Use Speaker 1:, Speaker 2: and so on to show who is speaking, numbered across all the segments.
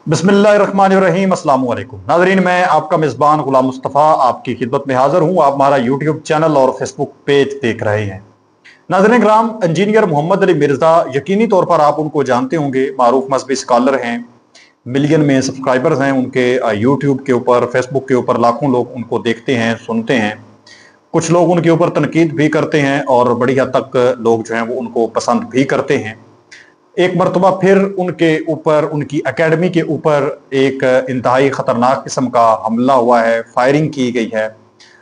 Speaker 1: बिस्मिल्लाहिर्रहमानिर्रहीम अस्सलाम वालेकुम नाज़रीन, मैं आपका मेज़बान गुलाम मुस्तफ़ा आपकी खिदमत में हाज़िर हूँ। आप हमारा यूट्यूब चैनल और फेसबुक पेज देख रहे हैं। नाज़रीन किराम, इंजीनियर मोहम्मद अली मिर्ज़ा, यकीनी तौर पर आप उनको जानते होंगे, मारूफ मजहबी स्कॉलर हैं, मिलियन में सब्सक्राइबर्स हैं उनके यूट्यूब के ऊपर, फेसबुक के ऊपर लाखों लोग उनको देखते हैं, सुनते हैं। कुछ लोग उनके ऊपर तनकीद भी करते हैं और बड़ी हद तक लोग जो हैं वो उनको पसंद भी करते हैं। एक मरतबा फिर उनके ऊपर, उनकी एकेडमी के ऊपर एक इंतहाई ख़तरनाक किस्म का हमला हुआ है, फायरिंग की गई है।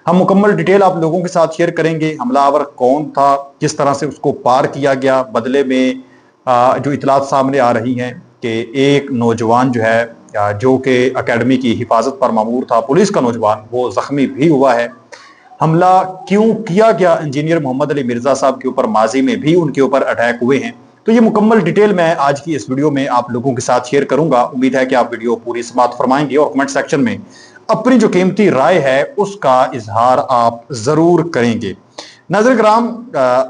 Speaker 1: हम मुकम्मल डिटेल आप लोगों के साथ शेयर करेंगे। हमलावर कौन था, किस तरह से उसको पार किया गया, बदले में जो इतलात सामने आ रही हैं कि एक नौजवान जो है जो कि एकेडमी की हिफाजत पर मामूर था, पुलिस का नौजवान, वो ज़ख्मी भी हुआ है। हमला क्यों किया गया इंजीनियर मोहम्मद अली मिर्ज़ा साहब के ऊपर, माजी में भी उनके ऊपर अटैक हुए हैं, तो ये मुकम्मल डिटेल मैं आज की इस वीडियो में आप लोगों के साथ शेयर करूंगा। उम्मीद है कि आप वीडियो पूरी समाअत फरमाएंगे और कमेंट सेक्शन में अपनी जो कीमती राय है उसका इजहार आप जरूर करेंगे। नाज़रीन किराम,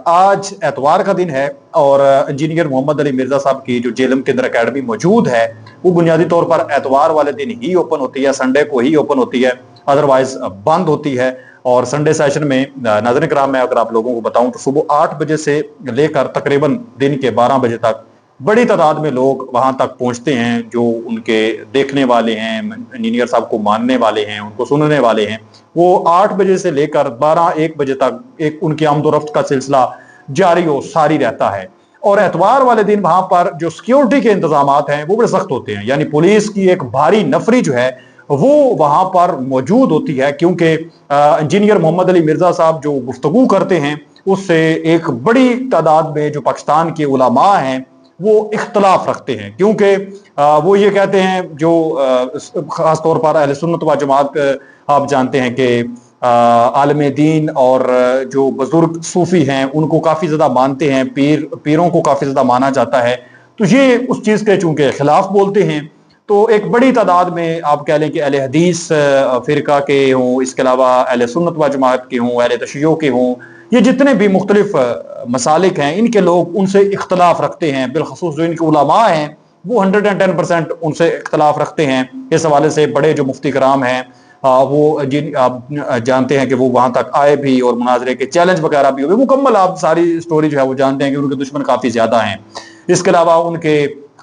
Speaker 1: आज एतवार का दिन है और इंजीनियर मोहम्मद अली मिर्ज़ा साहब की जो जेलम के अंदर एकेडमी मौजूद है वो बुनियादी तौर पर एतवार वाले दिन ही ओपन होती है, संडे को ही ओपन होती है, अदरवाइज बंद होती है। और संडे सेशन में नाज़रीन किराम, मैं अगर आप लोगों को बताऊं तो सुबह 8 बजे से लेकर तकरीबन दिन के 12 बजे तक बड़ी तादाद में लोग वहां तक पहुंचते हैं, जो उनके देखने वाले हैं, इंजीनियर साहब को मानने वाले हैं, उनको सुनने वाले हैं। वो 8 बजे से लेकर 12-1 बजे तक एक उनकी आमदोरफ्त का सिलसिला जारी हो सारी रहता है। और एतवार वाले दिन वहां पर जो सिक्योरिटी के इंतजाम हैं वो बड़े सख्त होते हैं, यानी पुलिस की एक भारी नफरी जो है वो वहां पर मौजूद होती है, क्योंकि इंजीनियर मोहम्मद अली मिर्ज़ा साहब जो गुफ्तगू करते हैं उससे एक बड़ी तादाद में जो पाकिस्तान के उलमा हैं वो इख्तलाफ रखते हैं। क्योंकि वो ये कहते हैं, जो खास तौर पर अहले सुन्नत व जमात, आप जानते हैं कि आलम दीन और जो बुजुर्ग सूफी हैं उनको काफी ज्यादा मानते हैं, पीरों को काफी ज्यादा माना जाता है, तो ये उस चीज के चूंकि खिलाफ बोलते हैं। तो एक बड़ी तादाद में आप कह लें कि अहले हदीस फिरका के हों, इसके अलावा अहले सुन्नत व जमात के हों, अहले तशय्यो के हों, ये जितने भी मुख्तलिफ मसालिक हैं इनके लोग उनसे इख्तलाफ रखते हैं। बिलखसूस जो इनके उलमा हैं वो 110% उनसे इख्तलाफ रखते हैं। इस हवाले से बड़े जो मुफ्ती कराम हैं वो जिन आप जानते हैं कि वो वहां तक आए भी और मुनाजरे के चैलेंज वगैरह भी हुए। मुकम्मल आप सारी स्टोरी जो है वो जानते हैं कि उनके दुश्मन काफी ज्यादा हैं। इसके अलावा उनके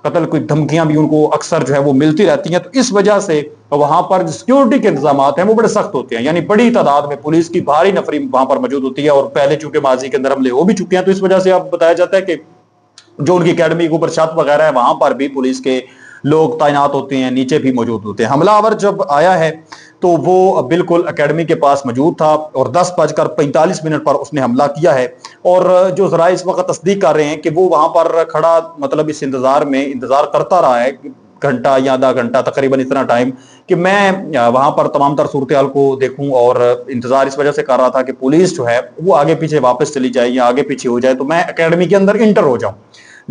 Speaker 1: कत्ल की धमकियां भी उनको अक्सर जो है वो मिलती रहती हैं। तो इस वजह से वहां पर सिक्योरिटी के इंतजाम हैं वो बड़े सख्त होते हैं, यानी बड़ी तादाद में पुलिस की भारी नफरी वहां पर मौजूद होती है। और पहले चूंकि माजी के अंदर हमले हो भी चुके हैं, तो इस वजह से अब बताया जाता है कि जो उनकी अकेडमी के ऊपर छत वगैरह है वहां पर भी पुलिस के लोग तैनात होते हैं, नीचे भी मौजूद होते हैं। हमलावर जब आया है तो वो बिल्कुल एकेडमी के पास मौजूद था और 10:45 पर उसने हमला किया है। और जो जरा इस वक्त तस्दीक कर रहे हैं कि वो वहां पर खड़ा, मतलब इस इंतजार करता रहा है घंटा या आधा घंटा, तकरीबन इतना टाइम कि मैं वहां पर तमाम तर सूरत हाल को देखूं। और इंतजार इस वजह से कर रहा था कि पुलिस जो है वो आगे पीछे वापस चली जाए या आगे पीछे हो जाए तो मैं एकेडमी के अंदर इंटर हो जाऊं।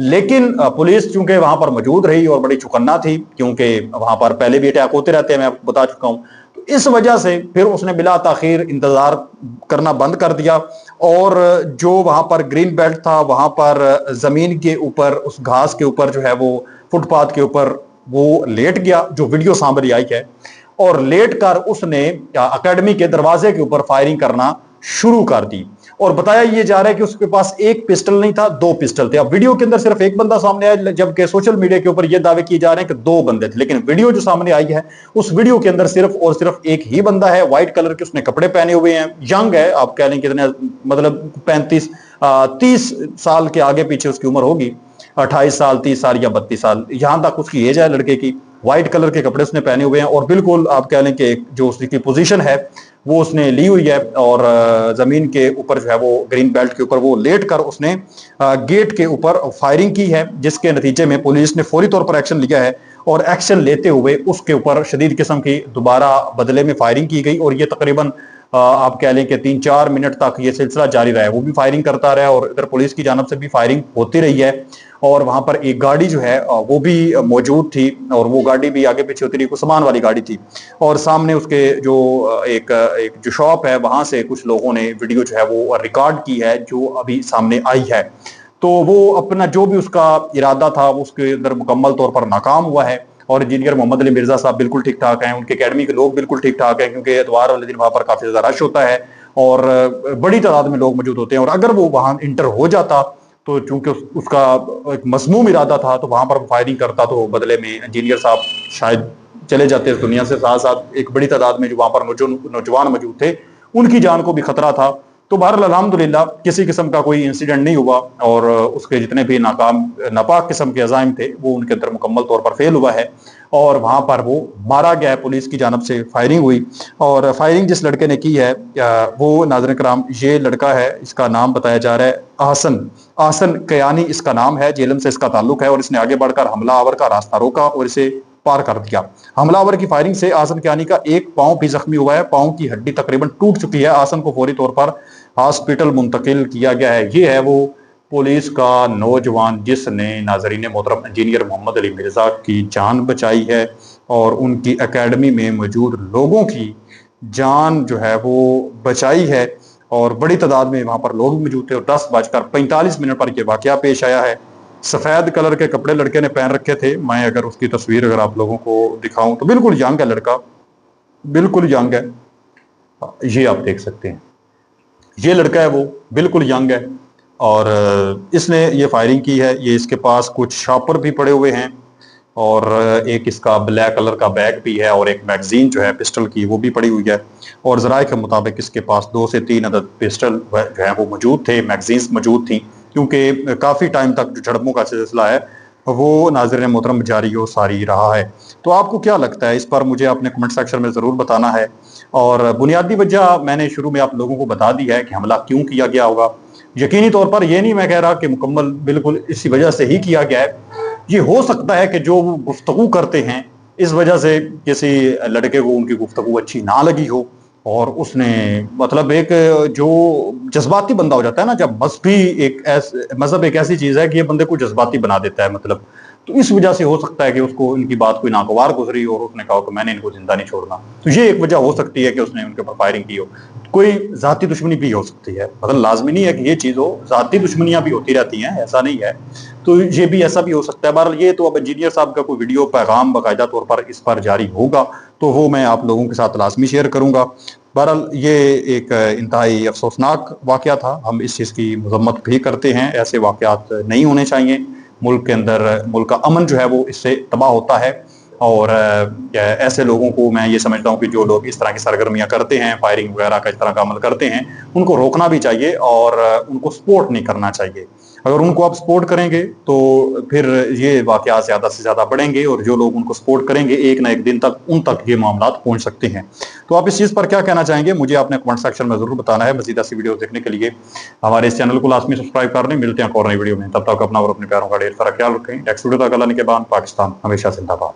Speaker 1: लेकिन पुलिस चूंकि वहां पर मौजूद रही और बड़ी चौकन्ना थी, क्योंकि वहां पर पहले भी अटैक होते रहते हैं, मैं आपको बता चुका हूं, तो इस वजह से फिर उसने बिला ताखीर इंतजार करना बंद कर दिया। और जो वहां पर ग्रीन बेल्ट था वहां पर जमीन के ऊपर, उस घास के ऊपर जो है वो फुटपाथ के ऊपर वो लेट गया, जो वीडियो सामने आई है। और लेट कर उसने एकेडमी के दरवाजे के ऊपर फायरिंग करना शुरू कर दी। और बताया ये जा रहा है कि उसके पास एक पिस्टल नहीं था, 2 पिस्टल थे। अब वीडियो के अंदर सिर्फ एक बंदा सामने आया, जबकि सोशल मीडिया के ऊपर ये दावे किए जा रहे हैं कि 2 बंदे थे। लेकिन वीडियो जो सामने आई है उस वीडियो के अंदर सिर्फ और सिर्फ एक ही बंदा है। व्हाइट कलर के उसने कपड़े पहने हुए हैं, यंग है, आप कह लें कितने, मतलब 30 साल के आगे पीछे उसकी उम्र होगी, 28 साल, 30 साल या 32 साल, यहां तक उसकी एज है लड़के की। व्हाइट कलर के कपड़े उसने पहने हुए हैं और बिल्कुल आप कह लें कि जो उसकी पोजीशन है वो उसने ली हुई है। और जमीन के ऊपर जो है वो ग्रीन बेल्ट के ऊपर वो लेट कर उसने गेट के ऊपर फायरिंग की है, जिसके नतीजे में पुलिस ने फौरी तौर पर एक्शन लिया है। और एक्शन लेते हुए उसके ऊपर शदीद किस्म की दोबारा बदले में फायरिंग की गई। और ये तकरीबन आप कह लें कि 3-4 मिनट तक ये सिलसिला जारी रहा है। वो भी फायरिंग करता रहा और इधर पुलिस की जानब से भी फायरिंग होती रही है। और वहां पर एक गाड़ी जो है वो भी मौजूद थी और वो गाड़ी भी आगे पीछे होती रही, कुछ सामान वाली गाड़ी थी। और सामने उसके जो एक जो शॉप है वहां से कुछ लोगों ने वीडियो जो है वो रिकॉर्ड की है, जो अभी सामने आई है। तो वो अपना जो भी उसका इरादा था उसके अंदर मुकम्मल तौर पर नाकाम हुआ है। और इंजीनियर मोहम्मद अली मिर्जा साहब बिल्कुल ठीक ठाक हैं, उनके एकेडमी के लोग बिल्कुल ठीक ठाक हैं, क्योंकि एतवार वाले दिन वहां पर काफी ज्यादा रश होता है और बड़ी तादाद में लोग मौजूद होते हैं। और अगर वो वहां इंटर हो जाता तो चूंकि उसका एक मसमूम इरादा था, तो वहां पर फायरिंग करता, तो बदले में इंजीनियर साहब शायद चले जाते इस दुनिया से। साथ साथ एक बड़ी तादाद में जो वहां पर नौजवान मौजूद थे, उनकी जान को भी खतरा था। तो बहरहाल अल्हम्दुलिल्लाह किसी किस्म का कोई इंसिडेंट नहीं हुआ और उसके जितने भी नापाक किस्म के अज़ाइम थे वो उनके अंदर मुकम्मल तौर पर फेल हुआ है और वहां पर वो मारा गया है। पुलिस की जानब से फायरिंग हुई और फायरिंग जिस लड़के ने की है वो नाज़रीन कराम ये लड़का है, इसका नाम बताया जा रहा है आहसन कयानी इसका नाम है। जेलम से इसका ताल्लुक है और इसने आगे बढ़कर हमलावर का रास्ता रोका और इसे पार कर दिया। हमलावर की फायरिंग से आहसन कयानी का एक पांव भी जख्मी हुआ है, पांव की हड्डी तकरीबन टूट चुकी है। आहसन को फौरी तौर पर हॉस्पिटल मुंतकिल किया गया है। ये है वो पुलिस का नौजवान जिसने नाजरीन मोहतरम इंजीनियर मोहम्मद अली मिर्जा की जान बचाई है और उनकी एकेडमी में मौजूद लोगों की जान जो है वो बचाई है और बड़ी तादाद में वहां पर लोग मौजूद थे। और 10:45 पर यह वाकया पेश आया है। सफेद कलर के कपड़े लड़के ने पहन रखे थे। मैं अगर उसकी तस्वीर अगर आप लोगों को दिखाऊं तो बिल्कुल यंग है लड़का, बिल्कुल यंग है। ये आप देख सकते हैं, ये लड़का है वो बिल्कुल यंग है और इसने ये फायरिंग की है। ये इसके पास कुछ शॉपर भी पड़े हुए हैं और एक इसका ब्लैक कलर का बैग भी है और एक मैगजीन जो है पिस्टल की वो भी पड़ी हुई है। और ज़राए के मुताबिक इसके पास 2 से 3 अदद पिस्टल जो है वो मौजूद थे, मैगजीन्स मौजूद थी, क्योंकि काफ़ी टाइम तक जो झड़पों का सिलसिला है वो नाज़रीन मोहतरम जारी और सारी रहा है। तो आपको क्या लगता है इस पर मुझे अपने कमेंट सेक्शन में ज़रूर बताना है। और बुनियादी वजह मैंने शुरू में आप लोगों को बता दी है कि हमला क्यों किया गया होगा। यकीनी तौर पर यह नहीं मैं कह रहा कि मुकम्मल बिल्कुल इसी वजह से ही किया गया है। ये हो सकता है कि जो वो गुफ्तगू करते हैं इस वजह से किसी लड़के को उनकी गुफ्तगू अच्छी ना लगी हो और उसने मतलब एक जो जज्बाती बंदा हो जाता है ना, जब मजहब एक ऐसी चीज है कि ये बंदे को जज्बाती बना देता है मतलब, तो इस वजह से हो सकता है कि उसको इनकी बात कोई नागवार गुजरी और उसने कहा कि मैंने इनको जिंदा नहीं छोड़ना। तो ये एक वजह हो सकती है कि उसने उनके ऊपर फायरिंग की हो। कोई जाती दुश्मनी भी हो सकती है, मतलब लाजमी नहीं है कि ये चीज हो, जाती दुश्मनियां भी होती रहती हैं, ऐसा नहीं है। तो ये भी ऐसा भी हो सकता है। बहरहाल ये तो अब इंजीनियर साहब का कोई वीडियो पैगाम बाकायदा तौर पर इस पर जारी होगा तो वो मैं आप लोगों के साथ लाजमी शेयर करूंगा। बहरहाल ये एक इंतहाई अफसोसनाक वाकया था, हम इस चीज़ की मजम्मत भी करते हैं, ऐसे वाकयात नहीं होने चाहिए। मुल्क के अंदर मुल्क का अमन जो है वो इससे तबाह होता है और ऐसे लोगों को मैं ये समझता हूँ कि जो लोग इस तरह की सरगर्मियाँ करते हैं, फायरिंग वगैरह का इस तरह का अमल करते हैं, उनको रोकना भी चाहिए और उनको सपोर्ट नहीं करना चाहिए। अगर उनको आप सपोर्ट करेंगे तो फिर ये वाकयात ज़्यादा से ज़्यादा बढ़ेंगे और जो लोग उनको सपोर्ट करेंगे एक ना एक दिन तक उन तक ये मामला पहुँच सकते हैं। तो आप इस चीज़ पर क्या कहना चाहेंगे मुझे आपने कमेंट सेक्शन में ज़रूर बताना है। मज़ीद ऐसी वीडियो देखने के लिए हमारे इस चैनल को लाजमी सब्सक्राइब कर लें। मिलते हैं एक और नई वीडियो में, तब तक अपना और अपने प्यारों का ढेर सारा ख्याल रखें। नेक्स्ट वीडियो तक अल्लाह निगहबान। पाकिस्तान हमेशा जिंदाबाद।